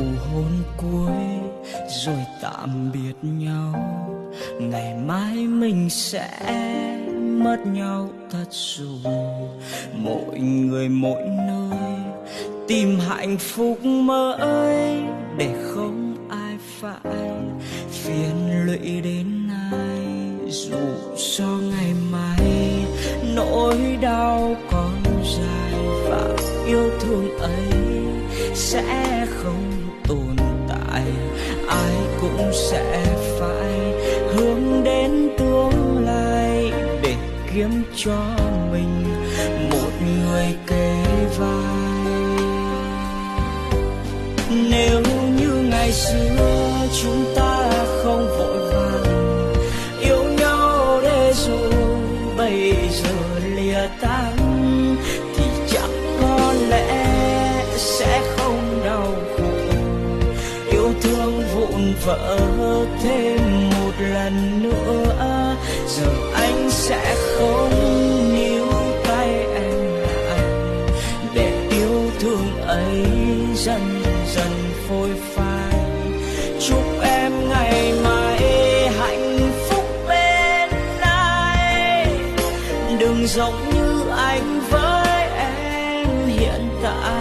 hôn cuối rồi tạm biệt nhau. Ngày mai mình sẽ mất nhau thật rồi. Mỗi người mỗi nơi tìm hạnh phúc mới, để không ai phải phiền lụy đến ai. Dù cho ngày mai nỗi đau còn dài và yêu thương ấy sẽ không tồn tại, ai cũng sẽ phải hướng đến tương lai để kiếm cho mình một người kề vai. Nếu như ngày xưa chúng ta không vội vàng yêu nhau để rồi bây giờ lìa tán, thì chắc có lẽ sẽ không đau khổ. Yêu thương vụn vỡ thêm một lần nữa, giờ anh sẽ không níu tay em lại, để yêu thương ấy dần dần phôi phai. Chúc em ngày mai hạnh phúc bên ai, đừng giống như anh với em hiện tại.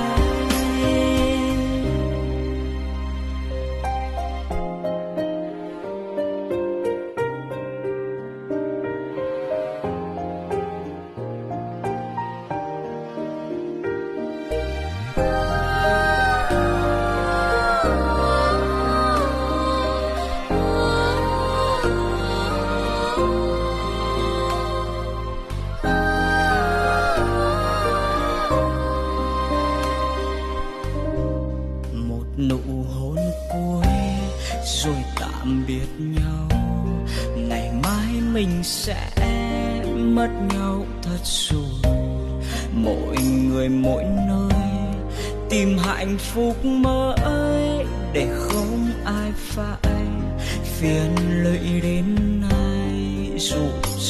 Nụ hôn cuối rồi tạm biệt nhau. Ngày mai mình sẽ mất nhau thật rồi. Mỗi người mỗi nơi tìm hạnh phúc mới, để không ai phải phiền lụy đến ai. Dù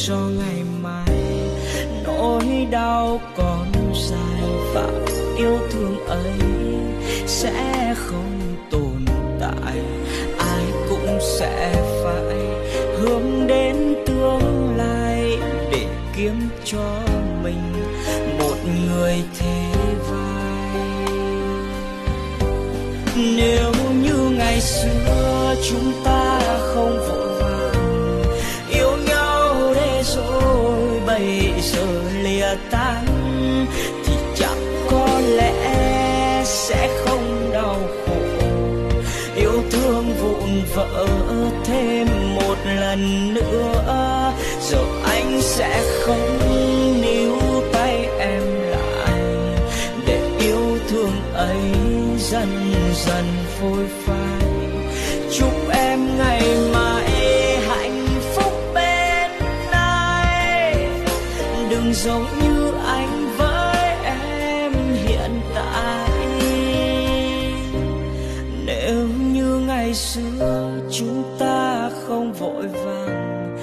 cho ngày mai nỗi đau còn dài và yêu thương ấy sẽ không tồn tại, ai cũng sẽ phải hướng đến tương lai để kiếm cho mình một người thế vai. Nếu như ngày xưa chúng ta không vội vàng yêu nhau để rồi bây giờ lìa tán, thì chắc có lẽ sẽ không đau khổ. Yêu thương vụn vỡ thêm một lần nữa, giờ anh sẽ không níu tay em lại, để yêu thương ấy dần dần phôi phai. Chúc em ngày mai hạnh phúc bên ai, đừng giống như anh với em hiện tại. Nếu như ngày xưa chúng ta không vội vàng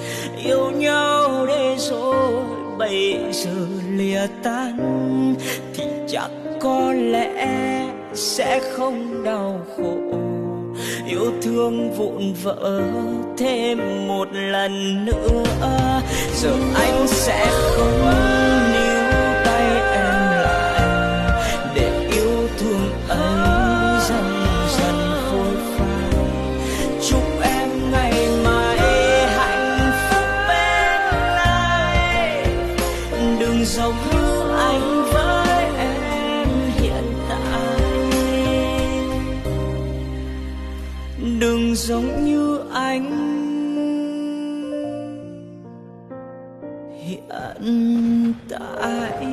yêu nhau để rồi bây giờ lìa tán, thì chắc có lẽ sẽ không đau khổ. Yêu thương vụn vỡ thêm một lần nữa, giờ anh sẽ không níu tay em lại, để yêu thương ấy dần dần phôi phai. Chúc em ngày mai hạnh phúc bên ai, đừng giống như anh với em hiện tại, đừng giống như anh hiện tại.